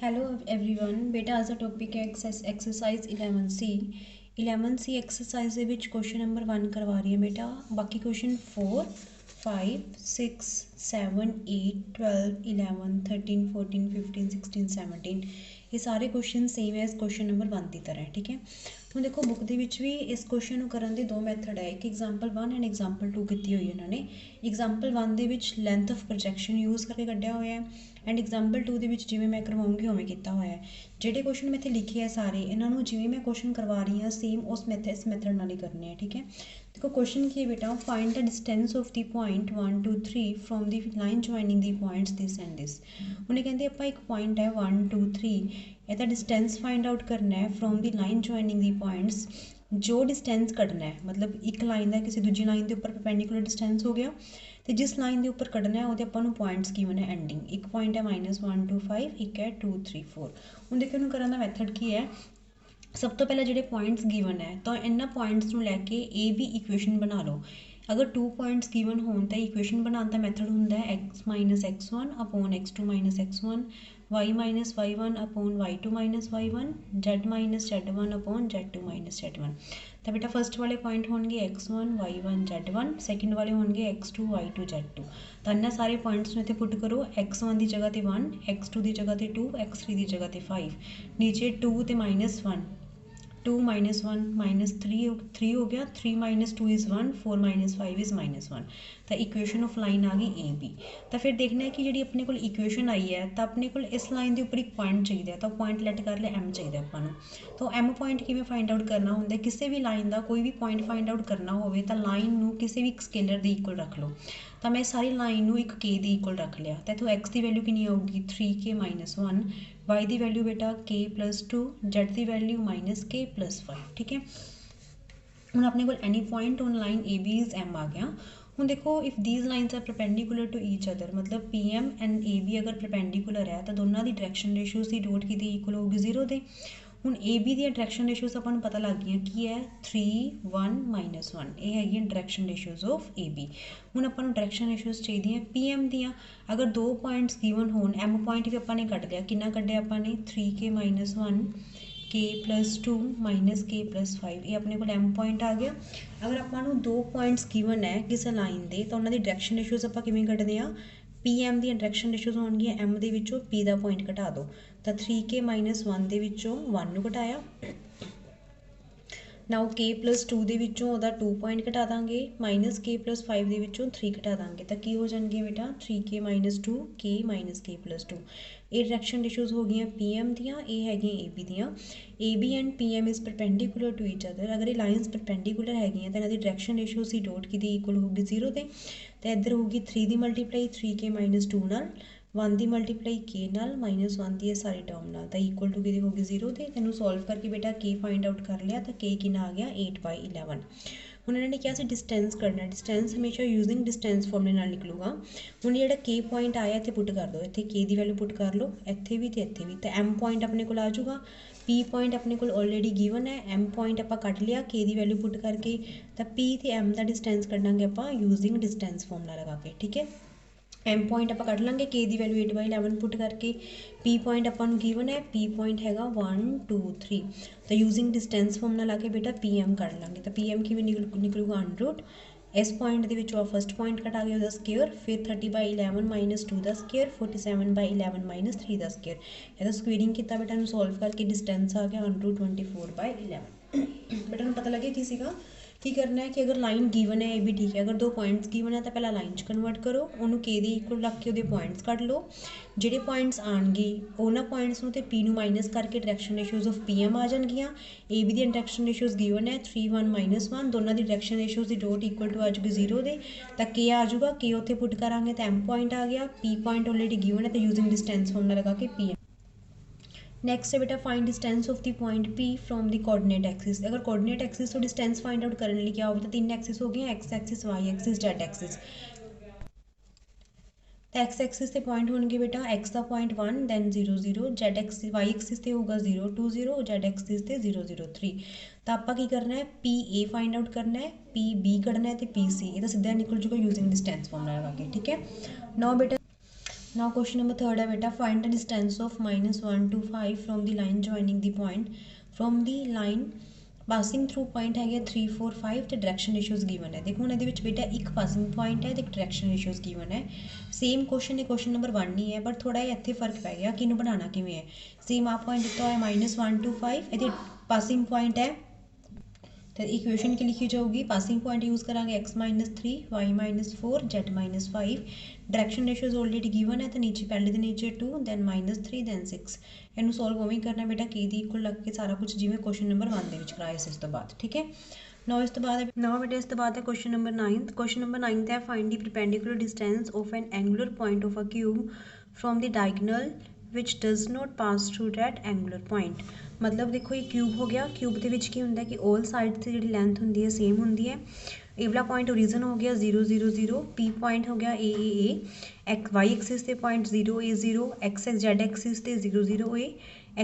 Hello everyone बेटा आज दा टॉपिक है एक्सरसाइज 11C 11C एक्सरसाइज ਦੇ ਵਿੱਚ क्वेश्चन नंबर 1 करवा रही है बेटा बाकी क्वेश्चन 4 5 6 7 8 12 11 13 14 15 16 17 ये सारे क्वेश्चन सेम है इस क्वेश्चन नंबर 1 की तरह ठीक है। ਹੁਣ देखो बुक ਦੇ ਵਿੱਚ ਵੀ ਇਸ क्वेश्चन ਨੂੰ ਕਰਨ ਦੇ ਦੋ ਮੈਥਡ ਹੈ ਇੱਕ एग्जाम्पल 1 ਐਂਡ एग्जाम्पल 2 ਕੀਤੀ ਹੋਈ ਇਹਨਾਂ ਨੇ। एग्जाम्पल 1 ਦੇ ਵਿੱਚ ਲੈਂਥ ਆਫ ਪ੍ਰੋਜੈਕਸ਼ਨ ਯੂਜ਼ ਕਰਕੇ ਕੱਢਿਆ ਹੋਇਆ ਹੈ ਐਂਡ एग्जाम्पल 2 ਦੇ ਵਿੱਚ ਜਿਵੇਂ ਮੈਂ ਕਰਵਾਉਂਗੀ ਉਵੇਂ ਕੀਤਾ ਹੋਇਆ ਹੈ। ਜਿਹੜੇ क्वेश्चन मैं इत्थे लिखे है सारे ਇਹਨਾਂ ਨੂੰ ਜਿਵੇਂ ਮੈਂ क्वेश्चन करवा रही हाँ सेम उस इस मैथड नाल ही करने हैं ठीक है। देखो क्वेश्चन की है बेटा find the distance of the point 1 2 3 from the line joining the points this and this. उन्हें कहते ਆਪਾਂ एक पॉइंट है 1 2 3 ਇਹਦਾ डिस्टेंस फाइंड आउट करना है from the line joining the points जो डिस्टेंस कढ़ना है मतलब एक लाइन का किसी दूजी लाइन के उपर परपेंडिकुलर डिस्टेंस हो गया तो जिस लाइन के उपर कढ़ना है वो अपन पॉइंट्स गिवन है एंडिंग एक पॉइंट है -1 2 5 एक है 2 3 4। हूँ देखो इन्हूं करन दा मैथड की है सब तो पहले जो पॉइंट्स गिवन है तो इन्होंने पॉइंट्स में लैके ए बी इक्वेशन बना लो। अगर 2 पॉइंट्स गिवन हो तो इक्वेशन बनाने का मैथड होंगे x minus x1 upon x2 minus x1 y minus y1 upon y2 minus y1 z minus z1 upon z2 minus z1। तो बेटा फर्स्ट वाले पॉइंट होंगे x1 y1 z1 सैकेंड वाले होंगे x2 y2 z2। तो इन्हें सारे पॉइंट्स में पुट करो x1 की जगह पर 1 x2 की जगह पर 2 x3 की जगह पर 5 नीचे 2 तो -1 2 -1 -3 हो गया 3 - 2 इज़ 1 4 - 5 इज़ -1। तो इक्वेशन ऑफ लाइन आ गई ए बी। तो फिर देखना है कि जी अपने को इक्वेशन आई है तो अपने को इस लाइन के उपर एक पॉइंट चाहिए तो पॉइंट लैट कर लिया एम चाहिए अपन। तो एम पॉइंट किमें फाइंड आउट करना होंगे किसी भी लाइन का कोई भी पॉइंट फाइंड आउट करना हो तो लाइन में किसी भी एक स्केलर के इक्वल रख लो। तो मैं सारी लाइन में एक के दी इक्वल रख लिया तो इतों एक्स की वैल्यू कितनी आऊगी 3k - 1 वाई की वैल्यू बेटा k + 2 जेड की वैल्यू -k + 5 ठीक है। हूँ अपने को any point on line A B is M आ गया। हूँ देखो if these lines are perpendicular to each other मतलब P M and A B अगर परपेंडिकुलर है तो दोनों की डायरैक्शन रेशियोज की डॉट की इक्वल होगी 0 के। हूँ A B the direction ratios अपन पता लग गई की है 3 1 -1 ये है direction ratios of A B. हूँ अपन डायरैक्शन रेशियोज चाहिए पी एम दियाँ अगर 2 पॉइंट्स गिवन हो एम पॉइंट भी अपने कट लिया कि कढ़िया अपने 3k - 1 k + 2 -k + 5 ये अपने को एम पॉइंट आ गया। अगर अपन 2 पॉइंट्स गिवन है किसी लाइन के तो उन्होंने डायरैक्शन रेशियोज आप किमें कढ़ते हैं P am the direction ratios होंगे एम के विचों पी का पॉइंट घटा दो तो 3k - 1 के विचों 1 घटाया नाउ k + 2 के विचों 2 पॉइंट घटा देंगे -k + 5 के विचों 3 घटा देंगे तो की हो जाएंगे बेटा 3k - 2 k -k + 2। ये डायरैक्शन रेशियोज हो गई पी एम दियाँ ये है ए बी दियाँ A B and P M is perpendicular to each other. अगर ये लाइन्स परपेंडिकुलर है तो इन्हों की डायरैक्शन रेशियोज की डॉट की इक्वल होगी 0 के। तो इधर होगी 3 की मल्टीप्लाई 3k - 2 नाल 1 की मल्टीप्लाई k नाल -1 की सारी टर्म नाल तो इक्वल टू की होगी 0 के। तेनों सॉल्व करके बेटा k फाइंड आउट कर लिया तो k कितना आ गया 8/11। हूँ इन्होंने क्या डिस्टेंस करना डिस्टेंस हमेशा यूजिंग डिस्टेंस फॉर्मूले नाल निकलूगा। हूँ जो के पॉइंट आया इतने पुट कर दो इतने के की वैल्यू पुट कर लो इतने भी तो इतने भी तो एम पॉइंट अपने को आ जाऊगा पी पॉइंट अपने को ऑलरेडी गिवन है एम पॉइंट आप कट लिया के की वैल्यू पुट करके तो पी तो एम का डिस्टेंस कढ़ा आप यूजिंग डिस्टेंस फॉर्मूला लगा के ठीक है। एम पॉइंट आप कढ़ लेंगे के की वैल्यू 8/11 पुट करके पी पॉइंट अपन गिवन है पी पॉइंट हैगा 1 2 3 तो यूजिंग डिस्टेंस फॉर्मूला ला के बेटा पी एम कढ़ लेंगे तो पी एम की निकलूगा √ इस पॉइंट के फर्स्ट पॉइंट कटा गया उसका स्केयर फिर 30/11 - 2 का स्केयर 47/11 - 3 का स्केयर यदा स्क्वेयरिंग किया बेटा सॉल्व करके डिस्टेंस आ गया √ 24/11। बेटा पता लगे की सीगा की करना है कि अगर लाइन गिवन है ये भी ठीक है अगर 2 पॉइंट्स गिवन है तो पहला लाइन कन्वर्ट करो उन्होंने के दी इक्वल रख के वो पॉइंट्स कट लो ਜਿਹੜੇ पॉइंट्स आएंगे उन्होंने पॉइंट्स में पी माइनस करके direction ratios of P M आ जाएगियाँ A B the direction ratios given है 3 1 -1 दोनों की डायरैक्शन रेशियोज की डॉट इक्वल टू आ जाएगी 0 के तो के आ जाऊगा के उत्थे पुट करांगे तो एम पॉइंट आ गया पी पॉइंट ऑलरेडी गिवन है तो यूजिंग डिस्टेंस फॉर्मूला लगा के पी एम। नैक्सट है बेटा find distance of the point P from the coordinate axis. अगर कोऑर्डिनेट एक्सिस तो डिस्टेंस फाइंड आउट करने लिए क्या होगा तो 3 एक्सिस हो गए X axis Y axis Z axis. तो एक्स एक्सिस से पॉइंट होंगे बेटा एक्स का point 1 then 0 0 Z axis Y axis से होगा 0 2 0 जेड एक्सिस से 0 0 3। तो आप की करना है पी ए फाइंड आउट करना है पी बी करना है तो पी सी ये तो सीधा निकल जूगा यूजिंग डिस्टेंस फॉर्मूला लगा के ठीक है। नौ बेटा नाउ क्वेश्चन नंबर थर्ड है बेटा, find the distance of -1 to 5 from the line joining the point from the line passing through point है 3 4 5 ਤੇ ਡਾਇਰੈਕਸ਼ਨ ਰੇਸ਼ੀਓਜ਼ ਗਿਵਨ ਹੈ। ਦੇਖੋ ਹੁਣ ਇਹਦੇ ਵਿੱਚ ਬੇਟਾ ਇੱਕ ਪਾਸਿੰਗ ਪੁਆਇੰਟ ਹੈ ਤੇ ਇੱਕ ਡਾਇਰੈਕਸ਼ਨ ਰੇਸ਼ੀਓਜ਼ ਗਿਵਨ ਹੈ। ਸੇਮ ਕੁਐਸਚਨ ਇਹ ਕੁਐਸਚਨ ਨੰਬਰ 1 ਨਹੀਂ ਹੈ, ਬਟ ਥੋੜਾ ਜਿਹਾ ਇੱਥੇ ਫਰਕ ਪੈ ਗਿਆ ਕਿ ਇਹਨੂੰ ਬਣਾਉਣਾ ਕਿਵੇਂ ਹੈ। ਸੇਮ ਆ ਪੁਆਇੰਟ ਦਿੱਤਾ ਹੋਇਆ -1 to 5, ਇਹਦੇ ਪਾਸਿੰਗ ਪੁਆਇੰਟ है तो इक्वेशन की लिखी जाऊगी। पासिंग पॉइंट यूज़ करांगे x -3 y -4 z -5। Direction ratios already given है तो नीचे पहले तो नीचे 2 दैन -3 दैन 6। इनू सॉल्व उवें करना बेटा के दी इक्वल लग के सारा कुछ जिवें क्वेश्चन नंबर 1 ਦੇ ਵਿੱਚ कराया इस तो बाद। ठीक है, नाउ इस तो बाद नाउ बेटा इस तो बाद है क्वेश्चन नंबर 9। क्वेश्चन नंबर 9 है find the perpendicular distance of N angular point of a cube from the diagonal which does not pass through that angular point. मतलब देखो ये क्यूब हो गया, क्यूब के विच की हुंदा है कि ऑल साइड से जी लेंथ होंगी है सेम होंगी है। ए वाला पॉइंट ओरिजन हो गया 0 0 0, पी पॉइंट हो गया ए एक्स वाई एक्सिस से पॉइंट 0 ए 0, एक्स जेड एक्सिस से 0 0 ए,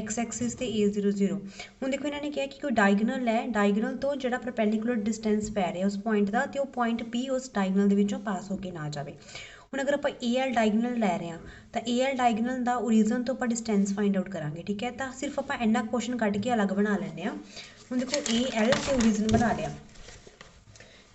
एक्स एक्सिस से ए 0 0। हुण देखो इन्होंने कहा कि कोई डायगोनल है, डायगोनल तो जो परपेंडिकुलर डिस्टेंस पै रहा उस पॉइंट का, तो पॉइंट पी उस डायगोनल के विचों पास होकर ना जाए। ਹੁਣ अगर आप ए एल डायगोनल लै रहे हैं तो ए एल डायगोनल का ओरिजन तो आप डिस्टेंस फाइंड आउट करांगे। ठीक है, तो सिर्फ आप इन्ना क्वेश्चन कट के अलग बना लें। हुण देखो ए एल तो ओरिजन बना लिया,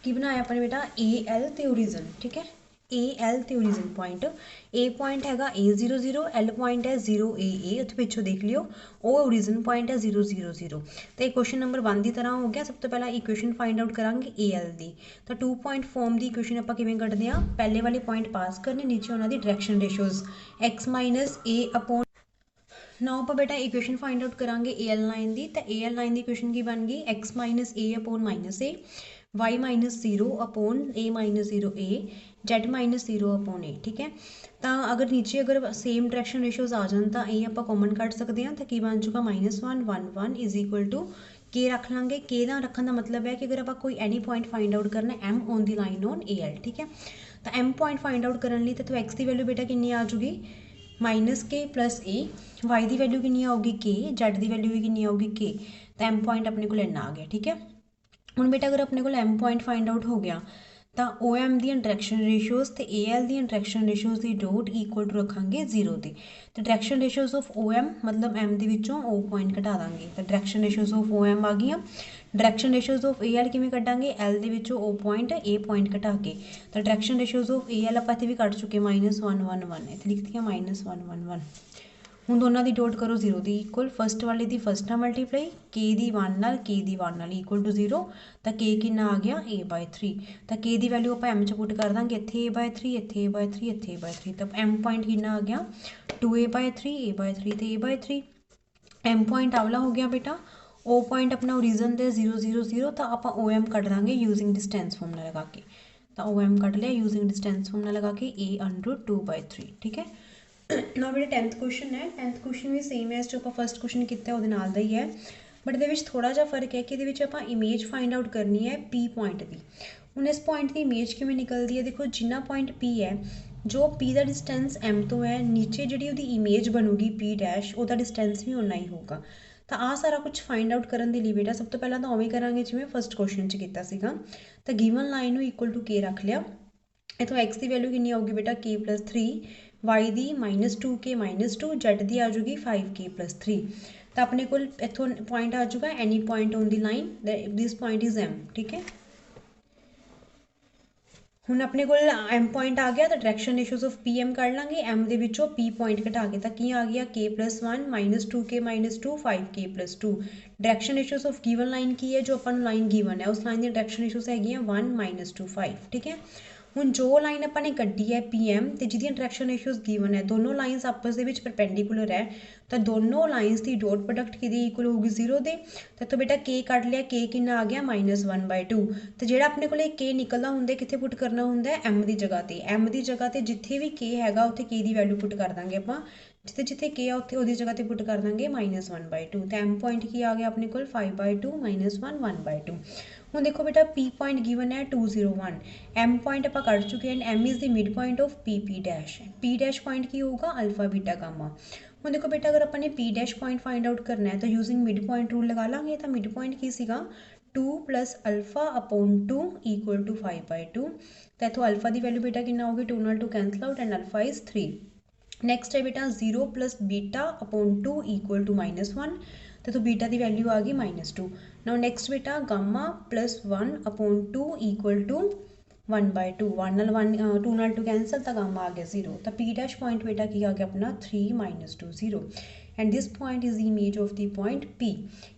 की बनाया अपने बेटा ए एल तो ओरिजन। ठीक है, ए एल तो ओरिजन पॉइंट, ए पॉइंट हैगा ए 0 0, एल पॉइंट है 0 ए उत्थे पिछों देख लियो वो ओरिजन पॉइंट है 0 0 0। तो ये क्वेश्चन नंबर 1 की तरह हो गया। सब तो पहला इक्वेशन फाइंड आउट करांगे ए एल की। तो 2 पॉइंट फॉर्म की इक्वेशन आप किवें कढ़दे हैं, पहले वाले पॉइंट पास करने, नीचे उन्होंने डायरेक्शन रेशियोज एक्स माइनस ए अपॉन। नाउ आप बेटा इक्वेशन फाइंड आउट करांगे ए एल लाइन की। तो ए एल लाइन की इक्वेशन की बन गई एक्स माइनस ए अपॉन माइनस ए, वाई माइनस 0 अपॉन ए माइनस 0 ए, जेड माइनस 0 अपॉन ए। ठीक है, तो अगर नीचे अगर सेम डायरेक्शन रेशियोज आ जाए तो ये आप कॉमन कट सकते हैं। तो की बन चुका -1 1 1 इज इक्वल टू के रख लाँगे। के का रखने का मतलब है कि अगर आप कोई एनी पॉइंट फाइंड आउट करना M on the line on A L. ठीक है, तो एम पॉइंट फाइंड आउट करने लिए तो एक्स की वैल्यू बेटा कितनी आ जाऊगी -k प्लस ए, वाई की वैल्यू कितनी आऊगी के, जेड की वैल्यू भी कितनी आऊगी के। तो एम पॉइंट अपने को इन्ना आ गया। ठीक है, ਹੁਣ बेटा अगर अपने को एम पॉइंट फाइंड आउट हो गया तो ओ एम ਦੀਆਂ ਡਾਇਰੈਕਸ਼ਨ ਰੇਸ਼ੀਓਜ਼ ਤੇ ए एल ਦੀਆਂ direction ਰੇਸ਼ੀਓਜ਼ the dot equal to ਰੱਖਾਂਗੇ 0 ਤੇ। ਤੇ ਡਾਇਰੈਕਸ਼ਨ ਰੇਸ਼ੀਓਜ਼ ਆਫ ओ एम मतलब एम ਦੇ ਵਿੱਚੋਂ ओ ਪੁਆਇੰਟ ਘਟਾ ਦਾਂਗੇ ਤਾਂ ਡਾਇਰੈਕਸ਼ਨ ਰੇਸ਼ੀਓਜ਼ ਆਫ ओ एम ਆ ਗਈਆਂ। ਡਾਇਰੈਕਸ਼ਨ ਰੇਸ਼ੀਓਜ਼ ਆਫ ए एल ਕਿਵੇਂ ਕੱਢਾਂਗੇ, एल ਦੇ ਵਿੱਚੋਂ ओ ਪੁਆਇੰਟ ए ਪੁਆਇੰਟ ਘਟਾ ਕੇ। ਤਾਂ ਡਾਇਰੈਕਸ਼ਨ ਰੇਸ਼ੀਓਜ਼ ਆਫ ए एल ਆਪਾਂ ਇੱਥੇ ਵੀ ਕੱਢ ਚੁੱਕੇ -1 1 1, ਇੱਥੇ ਲਿਖਤੀਆਂ -1 1 1। ਹੁਣ ਦੋਨਾਂ ਦੀ ਡੋਟ ਕਰੋ 0 ਦੀ ਇਕੁਅਲ, ਫਸਟ ਵਾਲੇ ਦੀ ਫਸਟ ਨਾਲ ਮਲਟੀਪਲਾਈ, के ਦੀ 1 ਨਾਲ के ਦੀ 1 ਨਾਲ ਇਕੁਅਲ ਟੂ 0। ਤਾਂ के ਕਿੰਨਾ ਆ ਗਿਆ a/3। ਤਾਂ के ਦੀ ਵੈਲਿਊ ਆਪਾਂ m 'ਚ ਪੁੱਟ ਕਰ ਦਾਂਗੇ, ਇੱਥੇ a/3 ਇੱਥੇ a/3 ਇੱਥੇ a/3। ਤਾਂ m ਪੁਆਇੰਟ ਕਿੰਨਾ ਆ ਗਿਆ 2a/3 a/3 ਤੇ a/3। m ਪੁਆਇੰਟ ਆਵਲਾ ਹੋ ਗਿਆ ਬੇਟਾ। o ਪੁਆਇੰਟ ਆਪਣਾ ओरिजन ਦੇ 0 0 0, ਤਾਂ ਆਪਾਂ om ਕੱਢ ਦਾਂਗੇ ਯੂਜ਼ਿੰਗ ਡਿਸਟੈਂਸ ਫਾਰਮੂਲਾ ਲਗਾ ਕੇ। ਤਾਂ om ਕੱਢ ਲਿਆ ਯੂਜ਼ਿੰਗ ਡਿਸਟੈਂਸ ਫਾਰਮੂਲਾ ਲਗਾ ਕੇ a/2/3। ठीक है, ਨਾ बेटा 10th क्वेश्चन है। 10th क्वेश्चन भी सेम है जो आप फस्ट क्वेश्चन किया वो नाल दा ही है, बट ये थोड़ा जा फर्क है कि आप इमेज फाइंड आउट करनी है पी पॉइंट की। हूँ इस पॉइंट की इमेज किमें निकलती है, देखो जिन्ना पॉइंट पी है जो पी का डिस्टेंस एम तो है, नीचे जी वो इमेज बनूगी पी डैश वह डिस्टेंस भी उन्ना ही होगा। तो आ सारा कुछ फाइंड आउट करने के लिए बेटा सब तो पहला तो उवें करांगे जिवें फस्ट क्वेश्चन किया सीगा। तो गिवन लाइन इक्वल टू के रख लिया। इतों एक्स की वैल्यू कितनी आऊगी बेटा k+3, वाई दी -2k -2, जेड की आ जाऊगी 5k+3। तो अपने को इतों पॉइंट आ जाऊगा any point on the line, this point is M. ठीक है, ਹੁਣ अपने को एम पॉइंट आ गया तो direction ratios of P M कर लाँगे, एम के विचों पी पॉइंट घटा के तो की आ गया k+1 -2k -2 5k+2। Direction ratios of given line की है जो अपन लाइन गिवन है उस लाइन की डायरेक्शन रेशियोज है 1 -2 5। ठीक है, ਹੁਣ जो लाइन अपने कड्डी है पी एम तो जिहदियां डायरेक्शन रेशियोज गिवन है दोनों लाइनस आपस के परपेंडिकुलर है, तो दोनों लाइनस की डॉट प्रोडक्ट कि इक्वल होगी 0 के। तो इतों बेटा के कट लिया, के कितना आ गया -1/2। तो जो अपने को के निकलता होंगे कितने पुट करना होंगे एम की जगह पर। एम की जगह पर जिथे भी के है उत्थे के की वैल्यू पुट कर देंगे आप, जिथे जिथे के आ उत्थे उहदी जगह पर पुट कर देंगे -1/2। तो एम पॉइंट की आ गया अपने को 5/2 -1 1/2। हूँ देखो बेटा पी पॉइंट गिवन है 201, एम पॉइंट आप कट चुके हैं, M is the mid point of P dash. P dash point की होगा अल्फा बीटा गामा। हूँ देखो बेटा अगर अपने P dash point find out करना है तो यूजिंग मिड पॉइंट रूल लगा लाँगे। तो मिड पॉइंट की सीगा 2 + α/2 = 5/2। तो इतों अल्फा की वैल्यू बेटा कितना होगी 2 ਨਾਲ 2 cancel out and alpha is 3। Next ਹੈ ਬੇਟਾ 0 + ਬੀਟਾ ਅਪੋਨ 2 = -1, ਤੇ ਤੋਂ ਬੀਟਾ ਦੀ ਵੈਲਿਊ ਆ ਗਈ -2। ਨਾਓ ਨੈਕਸਟ ਬੇਟਾ ਗਾਮਾ + 1 ਅਪੋਨ 2 = 1/2, 1 ਨਾਲ 1 2 ਨਾਲ 2 ਕੈਂਸਲ, ਤਾਂ ਗਾਮਾ ਆ ਗਿਆ 0। ਤਾਂ ਪੀ ਡੈਸ਼ ਪੁਆਇੰਟ ਬੇਟਾ ਕੀ ਆ ਗਿਆ ਆਪਣਾ 3 - 2 0, and this point is the image of the point P,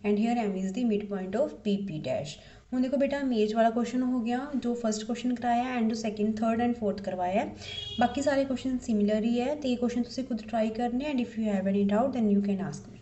and here M is the mid point of PP dash. ਹੁਣ ਦੇਖੋ ਬੇਟਾ ਇਮੇਜ ਵਾਲਾ ਕੁਐਸਚਨ ਹੋ ਗਿਆ ਜੋ ਫਸਟ ਕੁਐਸਚਨ ਕਰਾਇਆ, ਐਂਡ ਜੋ ਸੈਕਿੰਡ, ਥਰਡ ਐਂਡ ਫੋਰਥ ਕਰਵਾਇਆ ਹੈ। ਬਾਕੀ ਸਾਰੇ ਕੁਐਸਚਨ ਸਿਮਿਲਰ ਹੀ ਹੈ, ਤੇ ਇਹ ਕੁਐਸਚਨ ਤੁਸੀਂ ਖੁਦ ਟਰਾਈ ਕਰਨੇ, and if you have any doubt then you can ask me.